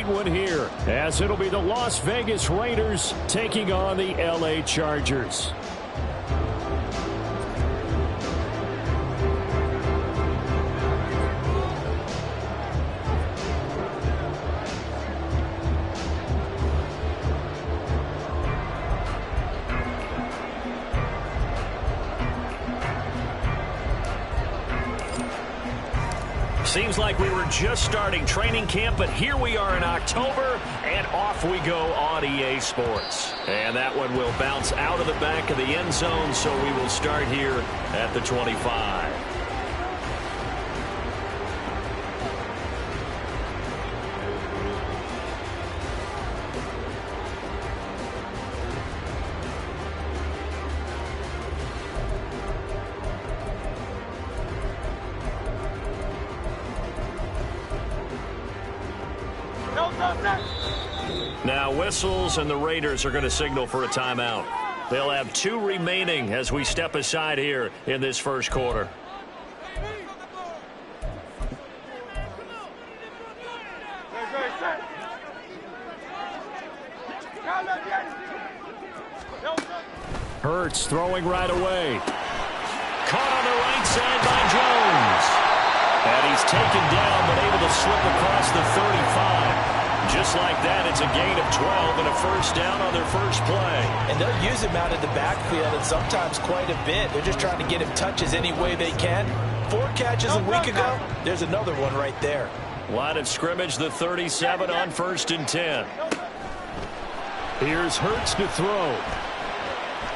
late one here, as it'll be the Las Vegas Raiders taking on the LA Chargers. Seems like we were just starting training camp, but here we are in October, and off we go on EA Sports. And that one will bounce out of the back of the end zone, so we will start here at the 25. Now whistles, and the Raiders are going to signal for a timeout. They'll have 2 remaining as we step aside here in this first quarter. Hurts throwing right away. Caught on the right side by Jones. And he's taken down, but able to slip across the 35. Just like that, it's a gain of 12 and a first down on their first play. And they'll use him out of the backfield, and sometimes quite a bit. They're just trying to get him touches any way they can. 4 catches a week ago. There's another one right there. Line of scrimmage, the 37 on 1st and 10. Here's Hurts to throw.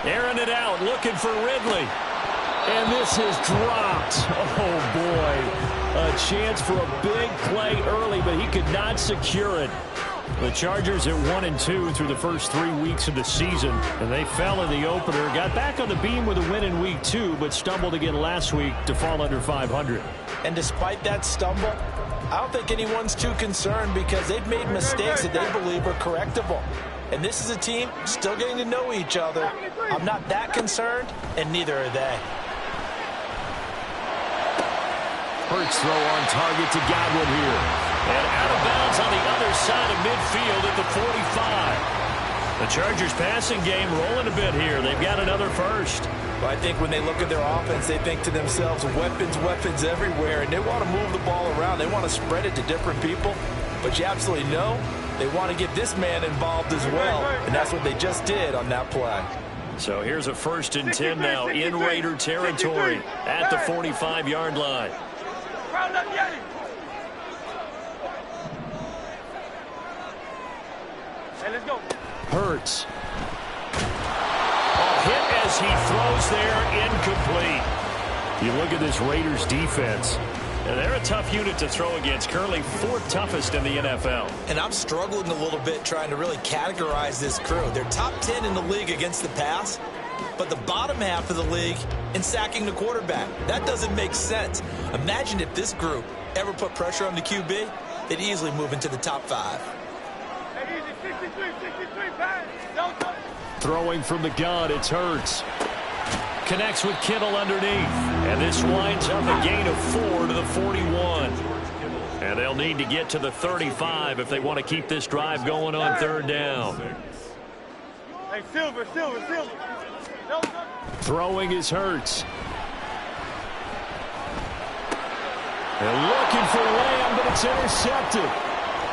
Airing it out, looking for Ridley. And this is dropped. Oh, boy. A chance for a big play early, but he could not secure it. The Chargers at 1-2 through the first 3 weeks of the season, and they fell in the opener. Got back on the beam with a win in week 2, but stumbled again last week to fall under 500. And despite that stumble, I don't think anyone's too concerned because they've made mistakes that they believe are correctable. And this is a team still getting to know each other. I'm not that concerned, and neither are they. Hurts throw on target to Godwin here. And out of bounds on the other side of midfield at the 45. The Chargers passing game rolling a bit here. They've got another first. Well, I think when they look at their offense, they think to themselves, weapons, weapons everywhere. And they want to move the ball around. They want to spread it to different people. But you absolutely know they want to get this man involved as well. And that's what they just did on that play. So here's a 1st and 10 now in Raider territory at the 45-yard line. Hey, let's go. Hurts. A hit as he throws there, incomplete. You look at this Raiders defense, and they're a tough unit to throw against, currently 4th toughest in the NFL. And I'm struggling a little bit trying to really categorize this crew. They're top 10 in the league against the pass, but the bottom half of the league in sacking the quarterback. That doesn't make sense. Imagine if this group ever put pressure on the QB, they'd easily move into the top 5. Throwing from the gun, it's Hurts. Connects with Kittle underneath. And this winds up a gain of 4 to the 41. And they'll need to get to the 35 if they want to keep this drive going on 3rd down. Hey, Silver. Throwing is Hurts. They're looking for Lamb, but it's intercepted.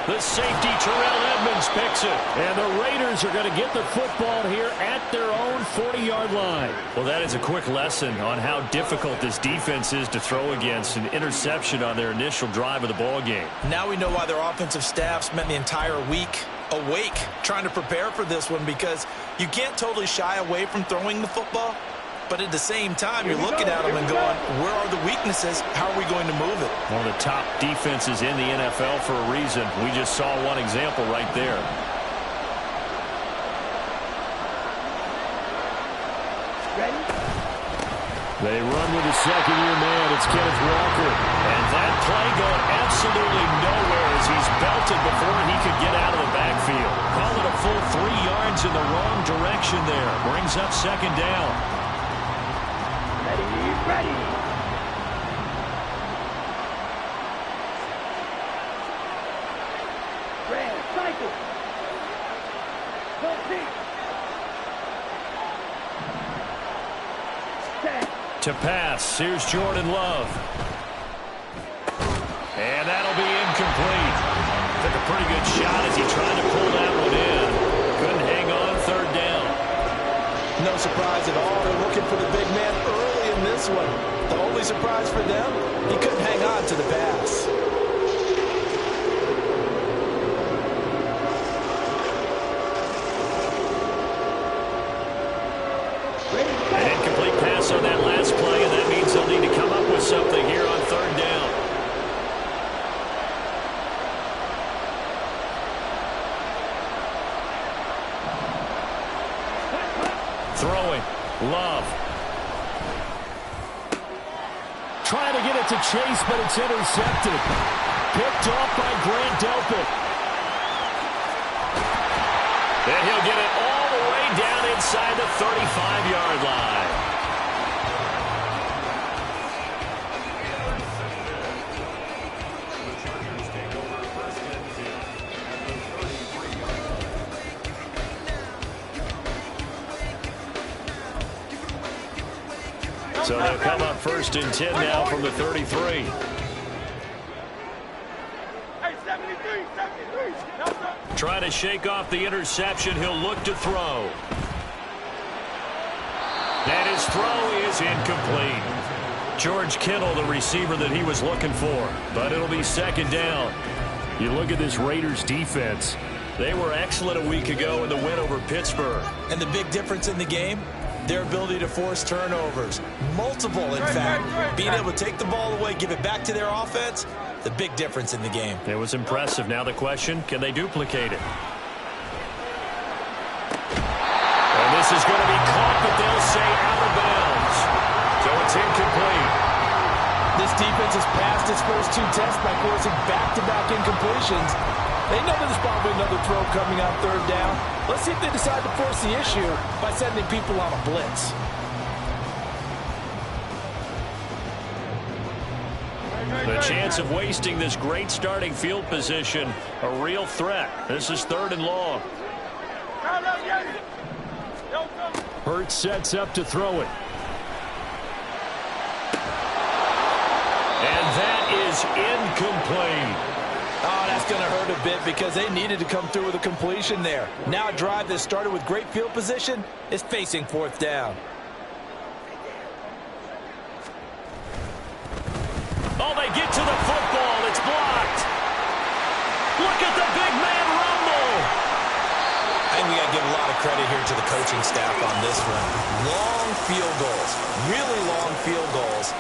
The safety, Terrell Edmonds, picks it. And the Raiders are going to get the football here at their own 40-yard line. Well, that is a quick lesson on how difficult this defense is to throw against. An interception on their initial drive of the ball game. Now we know why their offensive staff spent the entire week awake trying to prepare for this one, because you can't totally shy away from throwing the football. But at the same time, you're looking at them and going, where are the weaknesses? How are we going to move it? One of the top defenses in the NFL for a reason. We just saw one example right there. Ready? They run with the second-year man. It's Kenneth Walker. And that play going absolutely nowhere as he's belted before he could get out of the backfield. Call it a full 3 yards in the wrong direction there. Brings up 2nd down. Ready. Red. Michael. Don't see. To pass, here's Jordan Love. And that'll be incomplete. Took a pretty good shot as he tried to pull that one in. Couldn't hang on, third down. No surprise at all. They're looking for the big man early in this one. The only surprise for them, he couldn't hang on to the pass. An incomplete pass on that last play, and that means they'll need to come up with something here on third down. Throwing. Love. Trying to get it to Chase, but it's intercepted. Picked off by Grant Delpit. And he'll get it all the way down inside the 35-yard line. So they'll come up 1st and 10 now from the 33. Hey, 73. Trying to shake off the interception. He'll look to throw. And his throw is incomplete. George Kittle, the receiver that he was looking for. But it'll be 2nd down. You look at this Raiders defense. They were excellent a week ago in the win over Pittsburgh. And the big difference in the game? Their ability to force turnovers. Multiple, in fact. Being able to take the ball away, give it back to their offense, the big difference in the game. It was impressive. Now the question, can they duplicate it? And this is going to be caught, but they'll say out of bounds. So it's incomplete. This defense has passed its first 2 tests by forcing back-to-back incompletions. They know there's probably another throw coming on 3rd down. Let's see if they decide to force the issue by sending people on a blitz. The chance of wasting this great starting field position, a real threat. This is 3rd and long. Hurts sets up to throw it. And that is incomplete. Oh, that's going to hurt a bit because they needed to come through with a completion there. Now a drive that started with great field position is facing 4th down. Oh, they get to the football. It's blocked. Look at the big man rumble. I think we got to give a lot of credit here to the coaching staff on this one. Long field goals, really long field goals.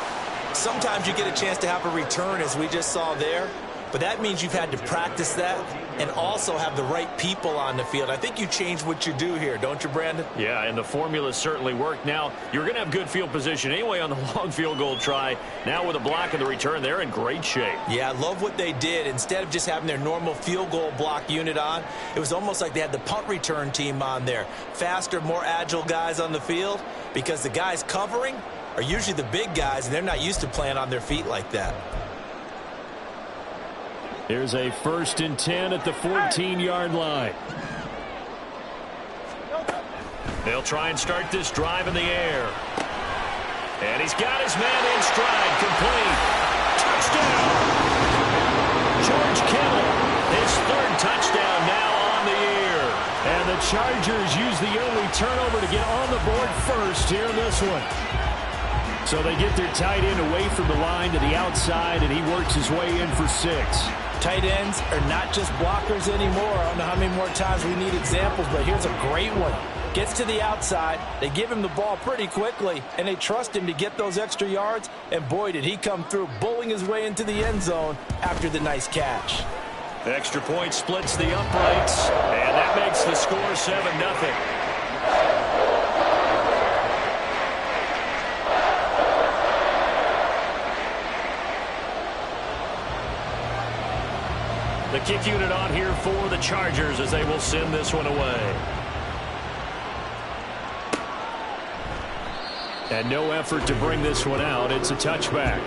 Sometimes you get a chance to have a return, as we just saw there. But that means you've had to practice that and also have the right people on the field. I think you change what you do here, don't you, Brandon? Yeah, and the formula certainly worked. Now, you're going to have good field position anyway on the long field goal try. Now with a block and the return, they're in great shape. Yeah, I love what they did. Instead of just having their normal field goal block unit on, it was almost like they had the punt return team on there. Faster, more agile guys on the field because the guys covering are usually the big guys, and they're not used to playing on their feet like that. Here's a 1st and 10 at the 14-yard line. They'll try and start this drive in the air. And he's got his man in stride, complete. Touchdown! George Kittle, his 3rd touchdown now on the year. And the Chargers use the early turnover to get on the board first here in this one. So they get their tight end away from the line to the outside, and he works his way in for 6. Tight ends are not just blockers anymore. I don't know how many more times we need examples, but here's a great one. Gets to the outside, they give him the ball pretty quickly, and they trust him to get those extra yards, and boy, did he come through, bowling his way into the end zone after the nice catch. The extra point splits the uprights, and that makes the score 7-0. The kick unit on here for the Chargers as they will send this one away. And no effort to bring this one out. It's a touchback.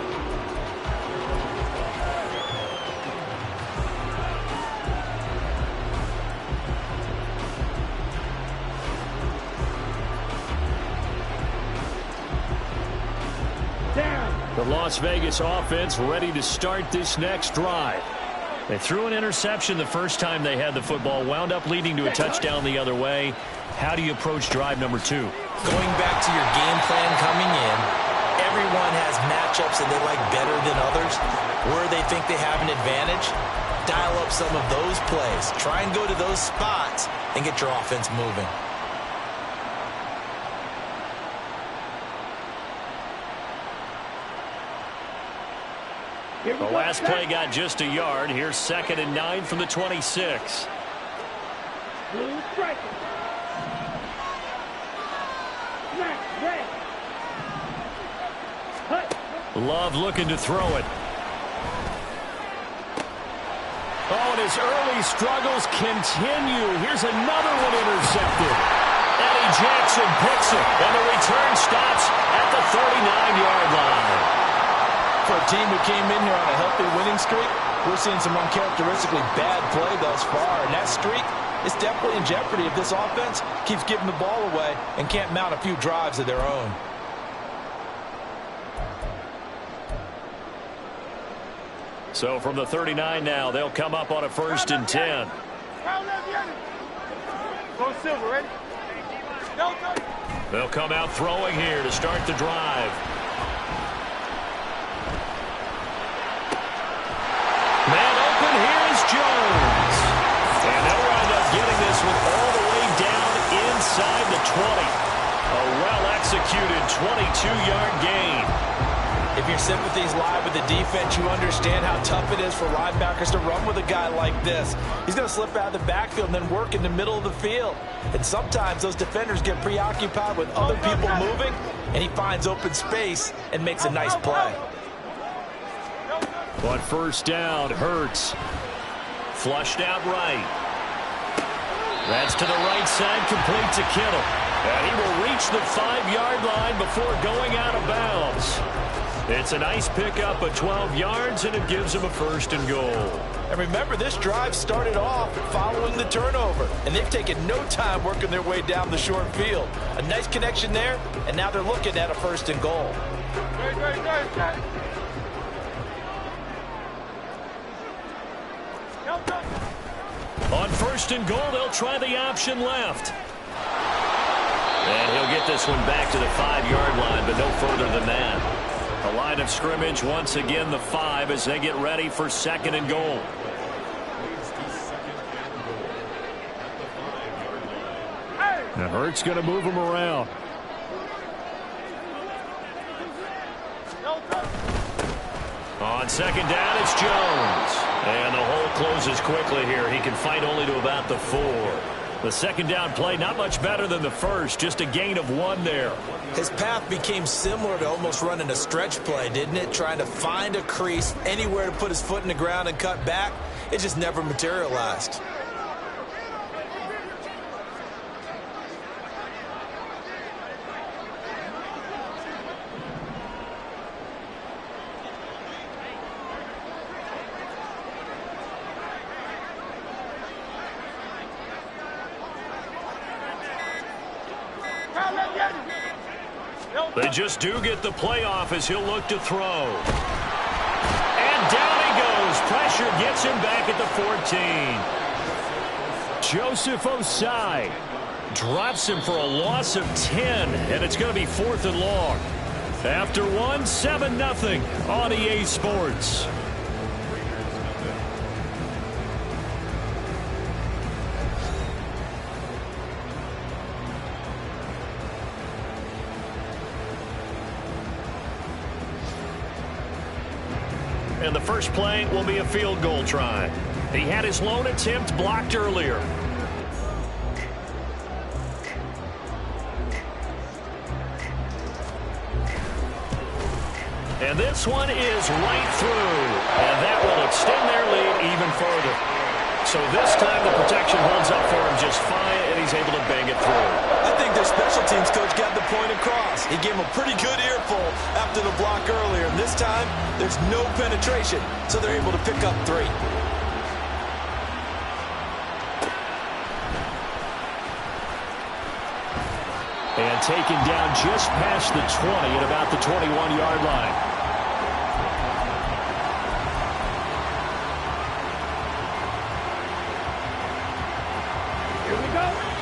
Las Vegas offense ready to start this next drive. They threw an interception the first time they had the football, wound up leading to a touchdown the other way. How do you approach drive number 2? Going back to your game plan coming in, everyone has matchups that they like better than others. Where they think they have an advantage, dial up some of those plays. Try and go to those spots and get your offense moving. The last play got just a yard. Here's 2nd and 9 from the 26. Love looking to throw it. Oh, and his early struggles continue. Here's another one intercepted. Eddie Jackson picks it, and the return stops at the 39-yard line. For a team who came in here on a healthy winning streak, we're seeing some uncharacteristically bad play thus far, and that streak is definitely in jeopardy if this offense keeps giving the ball away and can't mount a few drives of their own. So from the 39 now, they'll come up on a 1st and 10. Go Silver, ready? They'll come out throwing here to start the drive. Man open, here is Jones. And they'll wind up getting this one all the way down inside the 20. A well-executed 22-yard gain. If your sympathies lie with the defense, you understand how tough it is for linebackers to run with a guy like this. He's going to slip out of the backfield and then work in the middle of the field. And sometimes those defenders get preoccupied with other people moving, and he finds open space and makes a nice play. On 1st down, Hurts. Flushed out right. That's to the right side, complete to Kittle. And he will reach the 5-yard line before going out of bounds. It's a nice pickup of 12 yards, and it gives him a 1st and goal. And remember, this drive started off following the turnover, and they've taken no time working their way down the short field. A nice connection there, and now they're looking at a 1st and goal. On 1st and goal, they'll try the option left. And he'll get this one back to the 5-yard line, but no further than that. The line of scrimmage once again the 5 as they get ready for 2nd and goal. Now Hurts going to move him around. On 2nd down, it's Jones. And the hole closes quickly here. He can fight only to about the 4. The 2nd down play, not much better than the first. Just a gain of 1 there. His path became similar to almost running a stretch play, didn't it? Trying to find a crease, anywhere to put his foot in the ground and cut back. It just never materialized. They just do get the playoff as he'll look to throw. And down he goes. Pressure gets him back at the 14. Joseph Osai drops him for a loss of 10, and it's going to be 4th and long. After 1, 7-0 on EA Sports. And the first play will be a field goal try. He had his lone attempt blocked earlier. And this one is right through. And that will extend their lead even further. So this time the protection holds up for him just fine, and he's able to bang it through. I think their special teams coach got the point across. He gave him a pretty good earful after the block earlier. And this time, there's no penetration, so they're able to pick up 3. And taken down just past the 20 at about the 21-yard line.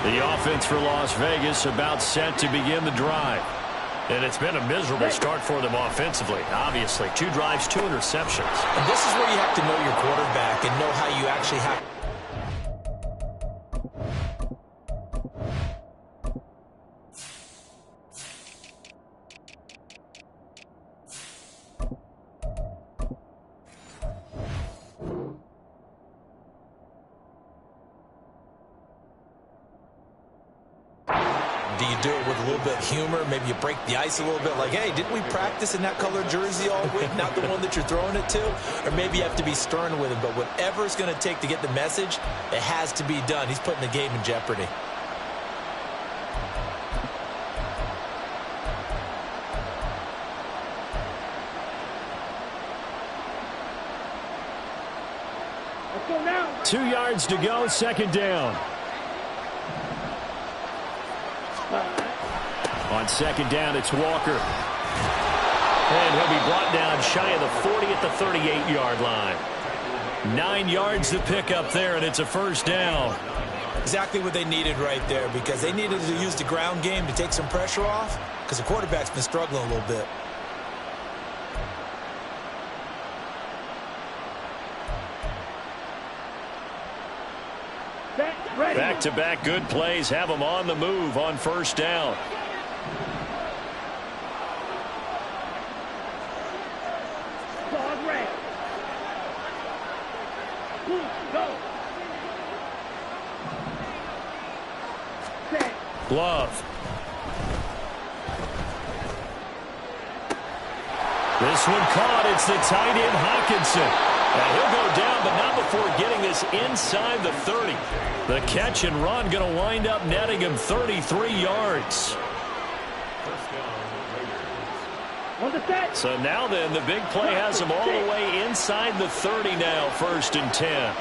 The offense for Las Vegas about set to begin the drive. And it's been a miserable start for them offensively. Obviously, 2 drives, 2 interceptions. And this is where you have to know your quarterback and know how you actually have. Do you do it with a little bit of humor? Maybe you break the ice a little bit like, hey, didn't we practice in that color jersey all week, not the one that you're throwing it to? Or maybe you have to be stern with him. But whatever it's going to take to get the message, it has to be done. He's putting the game in jeopardy. Let's go now. 2 yards to go, second down. On second down, it's Walker. And he'll be brought down shy of the 40 at the 38-yard line. 9 yards to pick up there, and it's a first down. Exactly what they needed right there, because they needed to use the ground game to take some pressure off, because the quarterback's been struggling a little bit. Back-to-back good plays have them on the move on first down. Glove. This one caught. It's the tight end, Hawkinson. And he'll go down, but not before getting this inside the 30. The catch and run going to wind up netting him 33 yards. So now then, the big play has him all the way inside the 30 now, 1st and 10.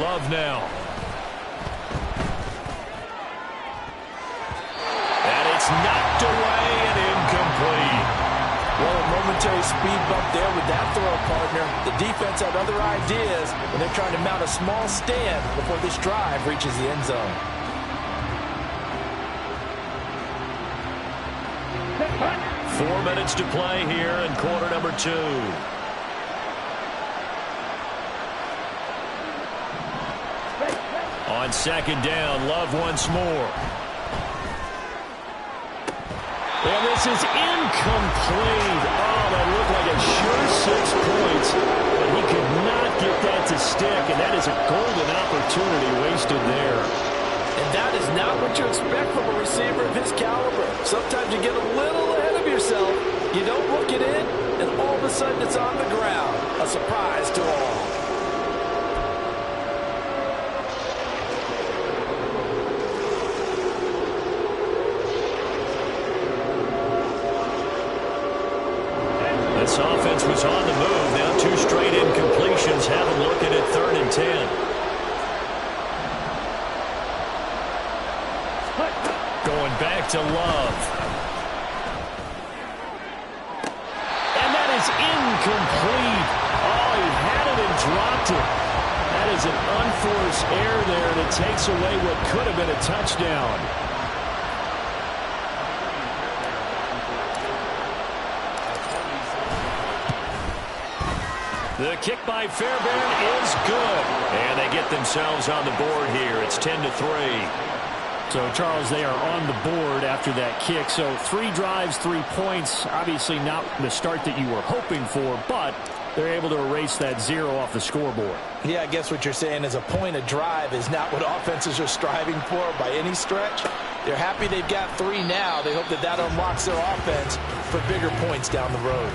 Love now. And it's knocked away and incomplete. Well, a momentary speed bump there with that throw, partner. The defense had other ideas when they're trying to mount a small stand before this drive reaches the end zone. Four minutes to play here in quarter number 2. On second down, Love once more. And this is incomplete. Oh, that looked like a sure 6 points. But he could not get that to stick, and that is a golden opportunity wasted there. And that is not what you expect from a receiver of his caliber. Sometimes you get a little ahead of yourself. You don't look it in, and all of a sudden it's on the ground. A surprise to all. This offense was on the move. Now 2 straight incompletions have them looking at 3rd and 10. Going back to Love. And that is incomplete. Oh, he had it and dropped it. That is an unforced error there, and it takes away what could have been a touchdown. The kick by Fairbairn is good. And they get themselves on the board here. It's 10-3. So, Charles, they are on the board after that kick. So 3 drives, 3 points. Obviously not the start that you were hoping for, but they're able to erase that 0 off the scoreboard. Yeah, I guess what you're saying is a point a drive is not what offenses are striving for by any stretch. They're happy they've got 3 now. They hope that that unlocks their offense for bigger points down the road.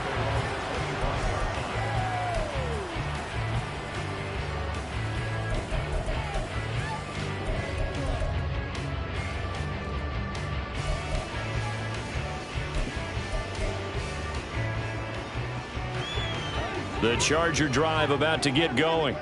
The Charger drive about to get going.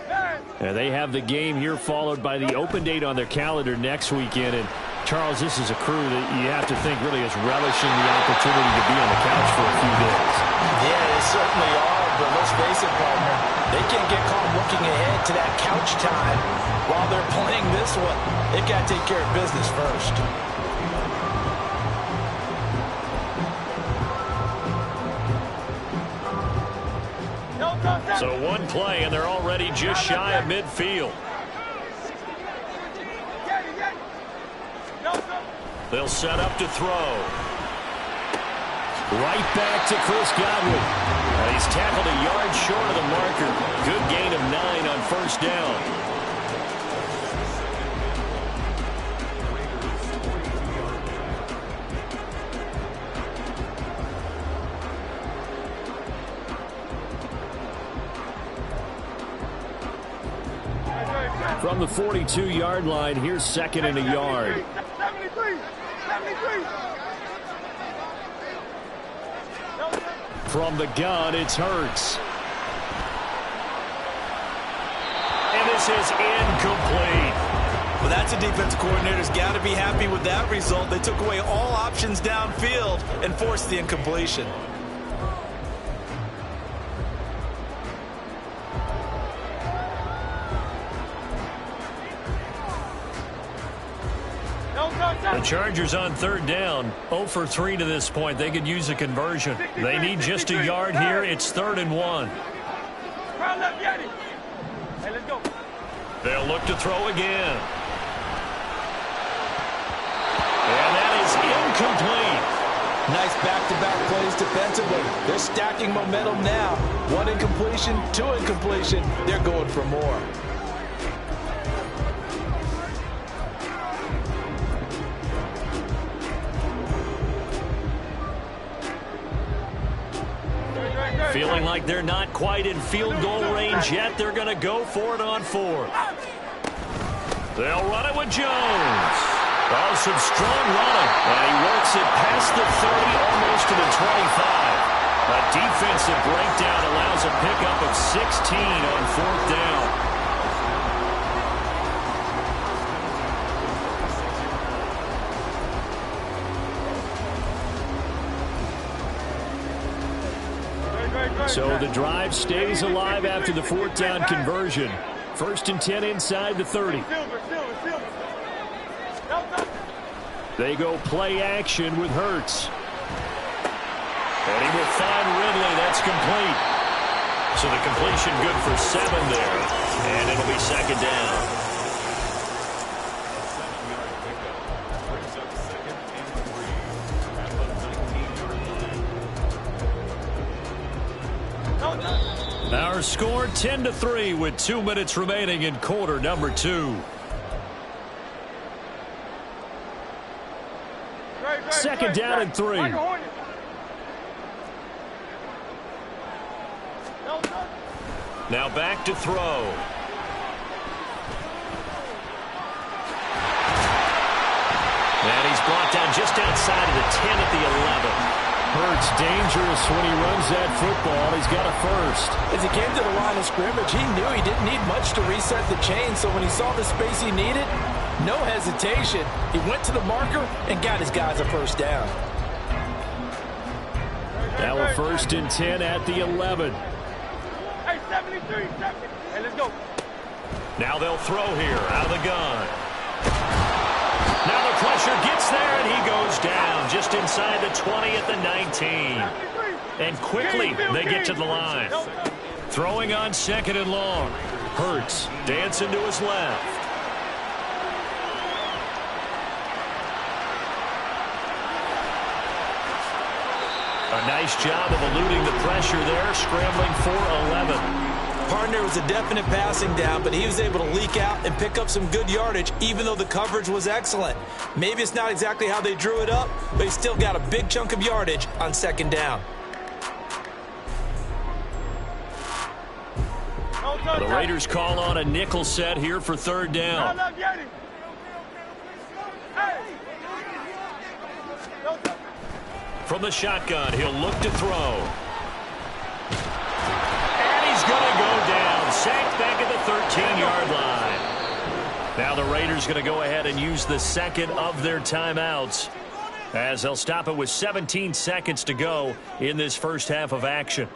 And they have the game here followed by the open date on their calendar next weekend. And, Charles, this is a crew that you have to think really is relishing the opportunity to be on the couch for a few days. Yeah, they certainly are, but let's face it, partner. They can't get caught looking ahead to that couch time while they're playing this one. They got to take care of business first. So one play, and they're already just shy of midfield. They'll set up to throw. Right back to Chris Godwin. And he's tackled a yard short of the marker. Good gain of 9 on first down. From the 42-yard line, here's second and a yard. 73. From the gun, it's Hurts. And this is incomplete. Well, that's a defensive coordinator's got to be happy with that result. They took away all options downfield and forced the incompletion. The Chargers on third down, 0 for 3 to this point. They could use a conversion. They need just a yard here. It's 3rd and 1. Hey, let's go. They'll look to throw again. And that is incomplete. Nice back-to-back plays defensively. They're stacking momentum now. 1 incompletion, 2 incompletion. They're going for more. Feeling like they're not quite in field goal range yet. They're going to go for it on 4th. They'll run it with Jones. Oh, some strong running. And he works it past the 30, almost to the 25. A defensive breakdown allows a pickup of 16 on 4th down. So the drive stays alive after the 4th down conversion. 1st and 10 inside the 30. They go play action with Hurts. And he will find Ridley. That's complete. So the completion good for 7 there. And it'll be 2nd down. Our score 10-3 with 2 minutes remaining in quarter number 2. Second down and 3. Now back to throw. And he's brought down just outside of the 10 at the 11. Hurts dangerous when he runs that football. He's got a first. As he came to the line of scrimmage, he knew he didn't need much to reset the chain, so when he saw the space he needed, no hesitation. He went to the marker and got his guys a first down. Now a 1st and 10 at the 11. Hey, 73. Hey, let's go. Now they'll throw here out of the gun. Now the pressure gets there, and he goes down just inside the 20 at the 19. And quickly they get to the line. Throwing on 2nd and long. Hurts dancing to his left. A nice job of eluding the pressure there, scrambling for 11. Partner was a definite passing down, but he was able to leak out and pick up some good yardage, even though the coverage was excellent. Maybe it's not exactly how they drew it up, but he still got a big chunk of yardage on 2nd down. The Raiders call on a nickel set here for 3rd down. From the shotgun, he'll look to throw. Going to go down, sacked back at the 13-yard line. Now the Raiders going to go ahead and use the 2nd of their timeouts. as they'll stop it with 17 seconds to go in this first half of action.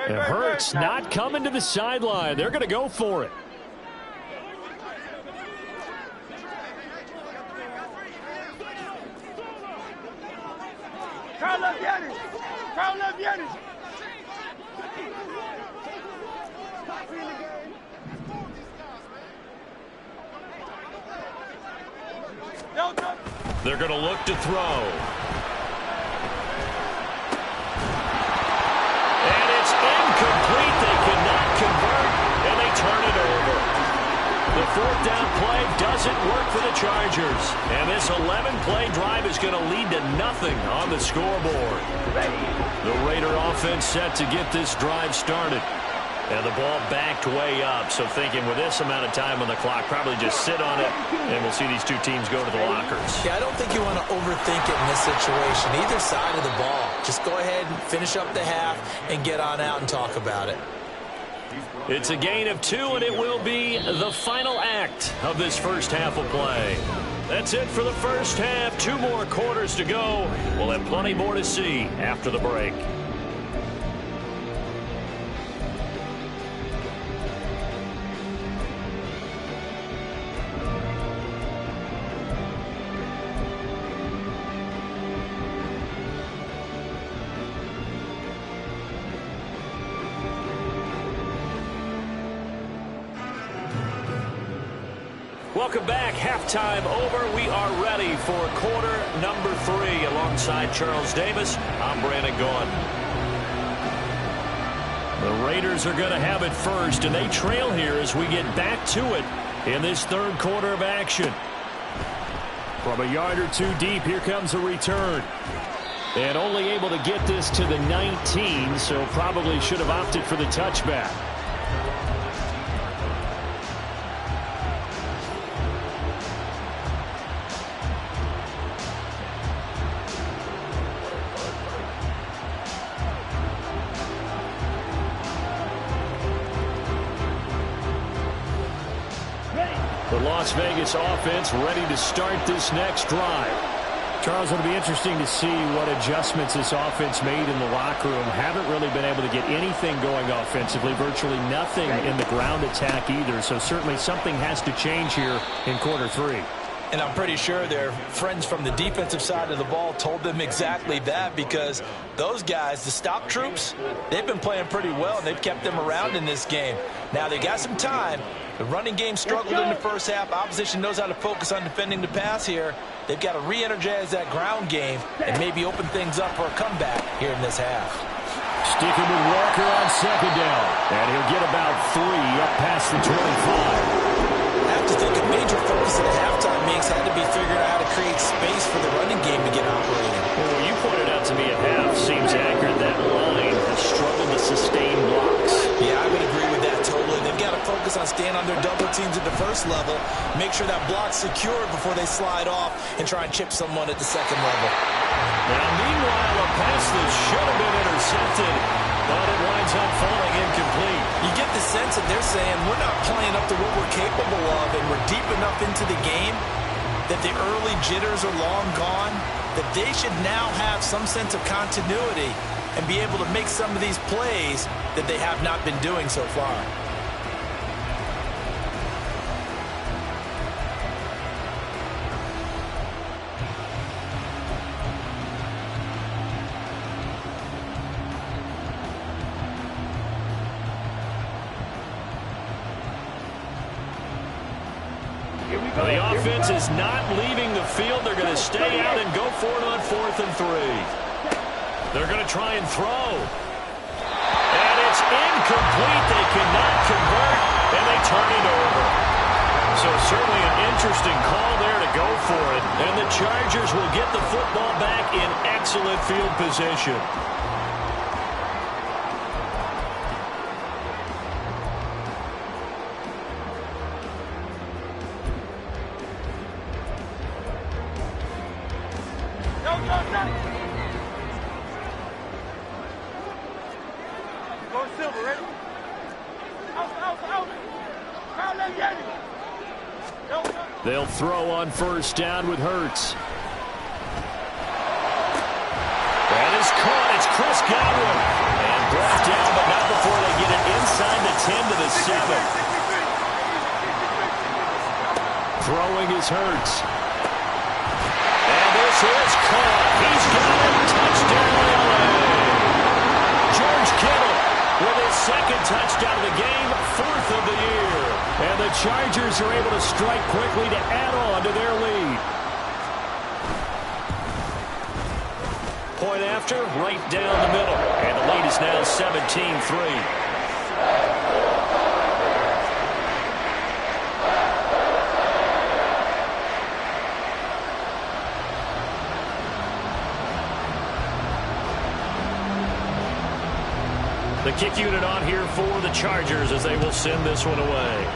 It hurts not coming to the sideline. They're going to go for it. They're going to look to throw. And it's incomplete. They cannot convert, and they turn it over. The fourth down play doesn't work for the Chargers. And this 11-play drive is going to lead to nothing on the scoreboard. The Raider offense set to get this drive started. And the ball backed way up, so thinking with this amount of time on the clock, probably just sit on it, and we'll see these two teams go to the lockers. Yeah, I don't think you want to overthink it in this situation. Either side of the ball. Just go ahead and finish up the half and get on out and talk about it. It's a gain of 2, and it will be the final act of this first half of play. That's it for the first half. 2 more quarters to go. We'll have plenty more to see after the break. Welcome back. Halftime over. We are ready for quarter number 3. Alongside Charles Davis, I'm Brandon Gaudin. The Raiders are going to have it first, and they trail here as we get back to it in this third quarter of action. From a yard or 2 deep, here comes a return. And only able to get this to the 19, so probably should have opted for the touchback. The Las Vegas offense ready to start this next drive. Charles, it'll be interesting to see what adjustments this offense made in the locker room. Haven't really been able to get anything going offensively, virtually nothing in the ground attack either. So certainly something has to change here in quarter 3. And I'm pretty sure their friends from the defensive side of the ball told them exactly that, because those guys, the stop troops, they've been playing pretty well, and they've kept them around in this game. Now, they got some time. The running game struggled in the first half. Opposition knows how to focus on defending the pass here. They've got to re-energize that ground game and maybe open things up for a comeback here in this half. Sticking with Walker on second down. And he'll get about 3 up past the 25. I have to think a major focus at the halftime meetings had to be figuring out how to create space for the running game to get operating. Well, you pointed out to me at half, seems accurate. That line has struggled to sustain blocks. Yeah, I would agree with that totally. They've got to focus on staying on their double teams at the first level, make sure that block's secured before they slide off and try and chip someone at the second level. Now, meanwhile, a pass that should have been intercepted, but it winds up falling incomplete. You get the sense that they're saying we're not playing up to what we're capable of, and we're deep enough into the game that the early jitters are long gone, that they should now have some sense of continuity and be able to make some of these plays that they have not been doing so far. The offense is not leaving the field. They're going to stay out and go for it on 4th and 3. They're going to try and throw. And it's incomplete. They cannot convert, and they turn it over. So certainly an interesting call there to go for it. And the Chargers will get the football back in excellent field position. Silver, ready? Out. Foul, let get it. They'll throw on first down with Hurts. That is caught. It's Chris Godwin. And brought down, but not before they get it inside the 10 to the 7. Throwing is Hurts. And this is caught. He's got it. Touchdown, LA. George Kittle with his second touchdown of the game, 4th of the year. And the Chargers are able to strike quickly to add on to their lead. Point after, right down the middle. And the lead is now 17-3. The kick unit on here for the Chargers as they will send this one away.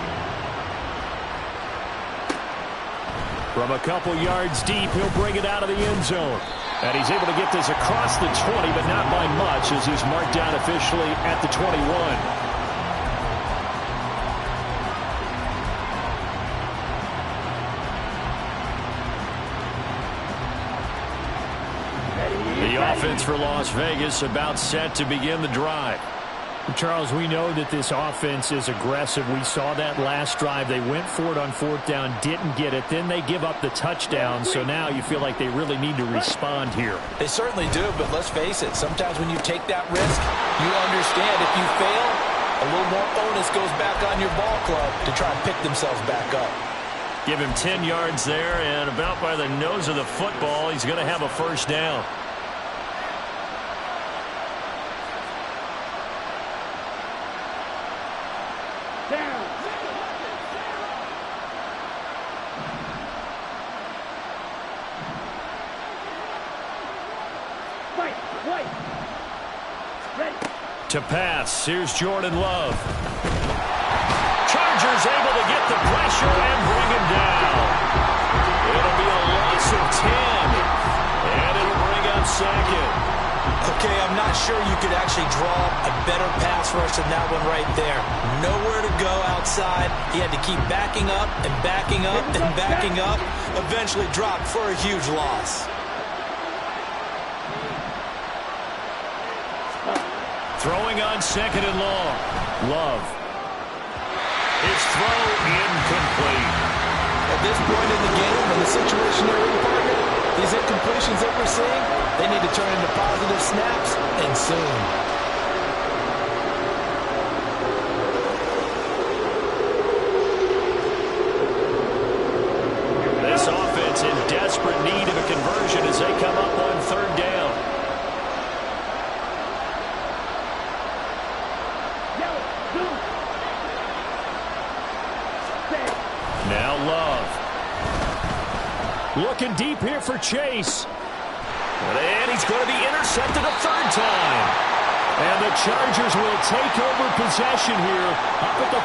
From a couple yards deep, he'll bring it out of the end zone. And he's able to get this across the 20, but not by much as he's marked down officially at the 21. The offense for Las Vegas about set to begin the drive. Charles, we know that this offense is aggressive. We saw that last drive. They went for it on 4th down, didn't get it. Then they give up the touchdown. So now you feel like they really need to respond here. They certainly do, but let's face it. Sometimes when you take that risk, you understand if you fail, a little more onus goes back on your ball club to try and pick themselves back up. Give him 10 yards there, and about by the nose of the football, he's going to have a first down. To pass, here's Jordan Love. Chargers able to get the pressure and bring him down. It'll be a loss of 10, and it'll bring up second. Okay, I'm not sure you could actually draw a better pass rush than that one right there. Nowhere to go outside. He had to keep backing up and backing up and backing up. Eventually dropped for a huge loss. Throwing on 2nd and long. Love. His throw incomplete. At this point in the game, in the situation they're in, partner, these incompletions that we're seeing, they need to turn into positive snaps, and soon. This offense in desperate need of a conversion as they come up on 3rd down. Now Love. Looking deep here for Chase. And he's going to be intercepted a 3rd time. And the Chargers will take over possession here up at the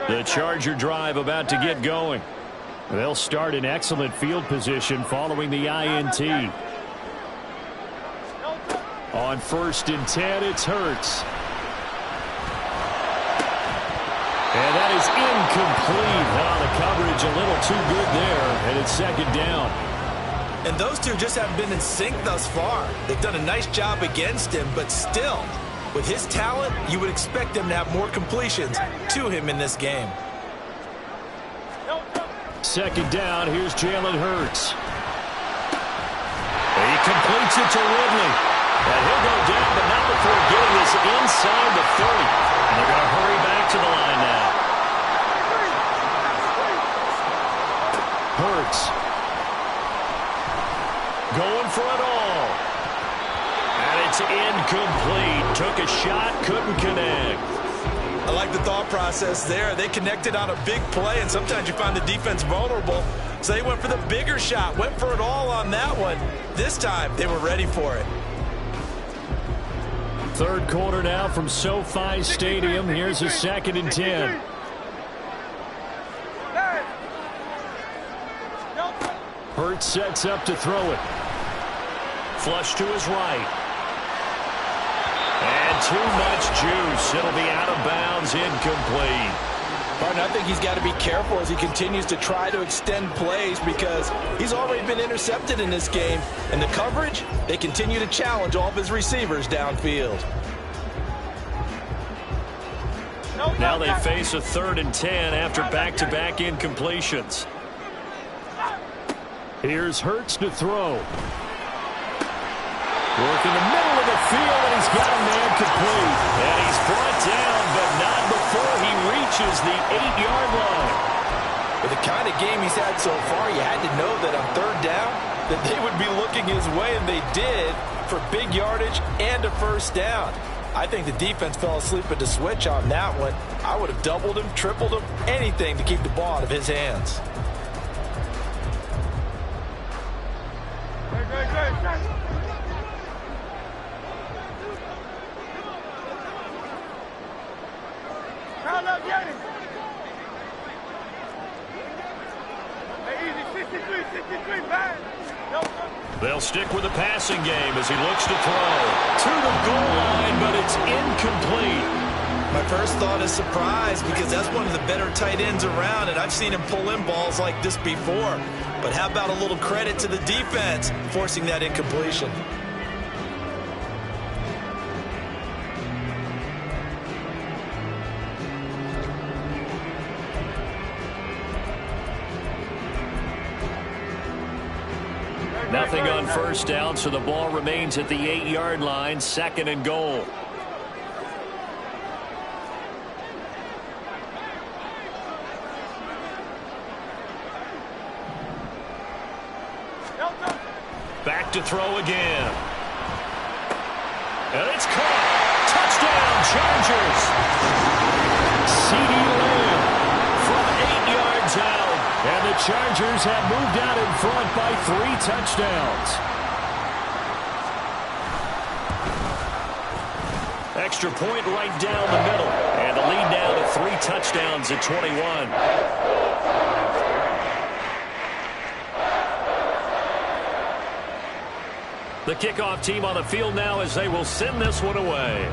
44. The Charger drive about to get going. They'll start in excellent field position following the INT. On 1st and 10, it's Hurts. And that is incomplete. Oh, the coverage a little too good there, and it's 2nd down. And those two just haven't been in sync thus far. They've done a nice job against him, but still, with his talent, you would expect him to have more completions to him in this game. 2nd down, here's Jalen Hurts. He completes it to Ridley. And he'll go down, but not before getting this inside the 30. And they're going to hurry back to the line now. Hurts. Going for it all. And it's incomplete. Took a shot, couldn't connect. I like the thought process there. They connected on a big play, and sometimes you find the defense vulnerable. So they went for the bigger shot, went for it all on that one. This time, they were ready for it. Third quarter now from SoFi Stadium. Here's a 2nd and 10. Hurts sets up to throw it. Flush to his right. And too much juice. It'll be out of bounds, incomplete. Martin, I think he's got to be careful as he continues to try to extend plays because he's already been intercepted in this game. And the coverage, they continue to challenge all of his receivers downfield. Now they face a 3rd and 10 after back-to-back incompletions. Here's Hurts to throw. Work in the middle of the field, and he's got a man complete. And he's brought down, but not before he reaches the 8-yard line. With the kind of game he's had so far, you had to know that on 3rd down, that they would be looking his way, and they did, for big yardage and a 1st down. I think the defense fell asleep at the switch on that one. I would have doubled him, tripled him, anything to keep the ball out of his hands. They'll stick with the passing game as he looks to throw. To the goal line, but it's incomplete. My first thought is surprise because that's one of the better tight ends around, and I've seen him pull in balls like this before. But how about a little credit to the defense forcing that incompletion? Nothing on 1st down, so the ball remains at the 8-yard line, 2nd and goal. Back to throw again. And it's caught. Touchdown, Chargers. CeeDee Lamb from 8 yards out. And the Chargers have moved out in front by 3 touchdowns. Extra point right down the middle. And the lead now to 3 touchdowns at 21. The kickoff team on the field now as they will send this one away.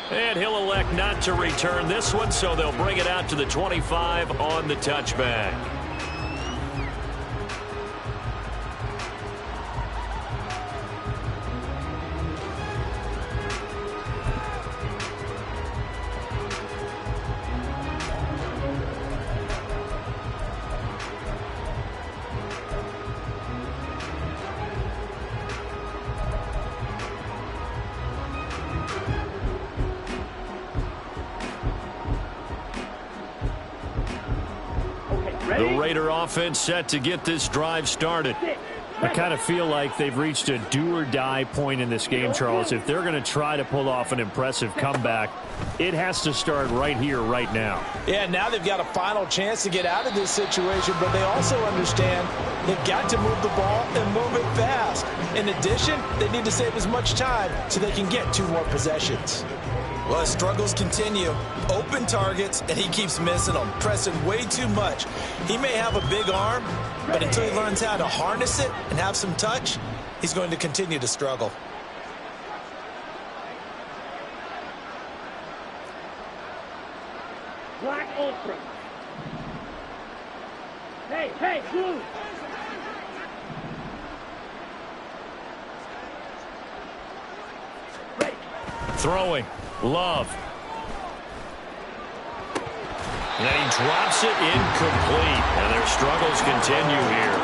And he'll elect not to return this one, so they'll bring it out to the 25 on the touchback. The Raider offense set to get this drive started. I kind of feel like they've reached a do-or-die point in this game, Charles. If they're going to try to pull off an impressive comeback, it has to start right here, right now. Yeah, now they've got a final chance to get out of this situation, but they also understand they've got to move the ball and move it fast. In addition, they need to save as much time so they can get 2 more possessions. Well, his struggles continue. Open targets, and he keeps missing them, pressing way too much. He may have a big arm, but until he learns how to harness it and have some touch, he's going to continue to struggle. Black Ultra. Hey, blue. Throwing. Love. And he drops it incomplete. And their struggles continue here.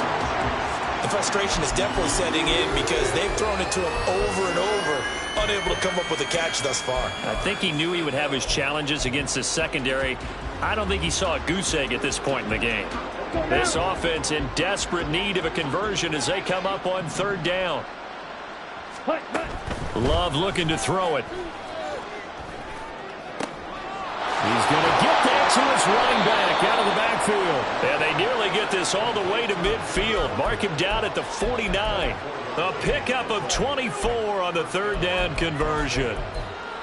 The frustration is definitely setting in because they've thrown it to him over and over, unable to come up with a catch thus far. I think he knew he would have his challenges against the secondary. I don't think he saw a goose egg at this point in the game. This offense in desperate need of a conversion as they come up on 3rd down. Love looking to throw it. He's going to get that to his running back out of the backfield. And they nearly get this all the way to midfield. Mark him down at the 49. A pickup of 24 on the third down conversion.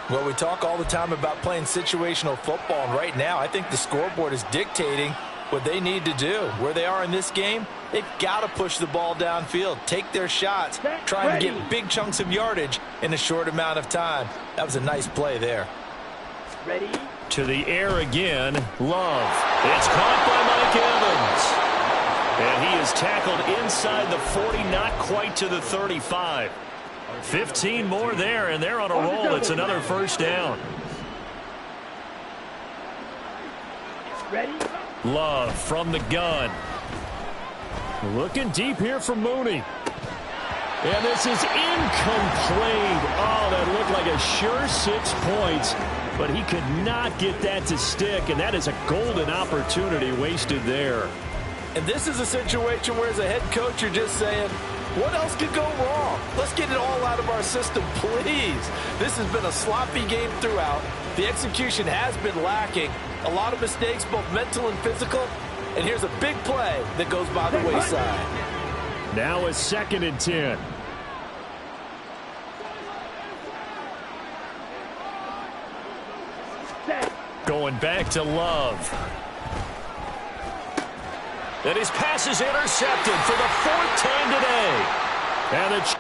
Well, we talk all the time about playing situational football, and right now I think the scoreboard is dictating what they need to do. Where they are in this game, they've got to push the ball downfield, take their shots, trying to get big chunks of yardage in a short amount of time. That was a nice play there. Ready? To the air again, Love. It's caught by Mike Evans. And he is tackled inside the 40, not quite to the 35. 15 more there, and they're on a roll. It's another first down. Ready? Love from the gun. Looking deep here for Mooney. And this is incomplete. Oh, that looked like a sure 6 points, but he could not get that to stick, and that is a golden opportunity wasted there. And this is a situation where as a head coach you're just saying, what else could go wrong? Let's get it all out of our system, please. This has been a sloppy game throughout. The execution has been lacking. A lot of mistakes, both mental and physical. And here's a big play that goes by the wayside. Now a 2nd and 10. Going back to Love. And his pass is intercepted for the 4th time today. And it's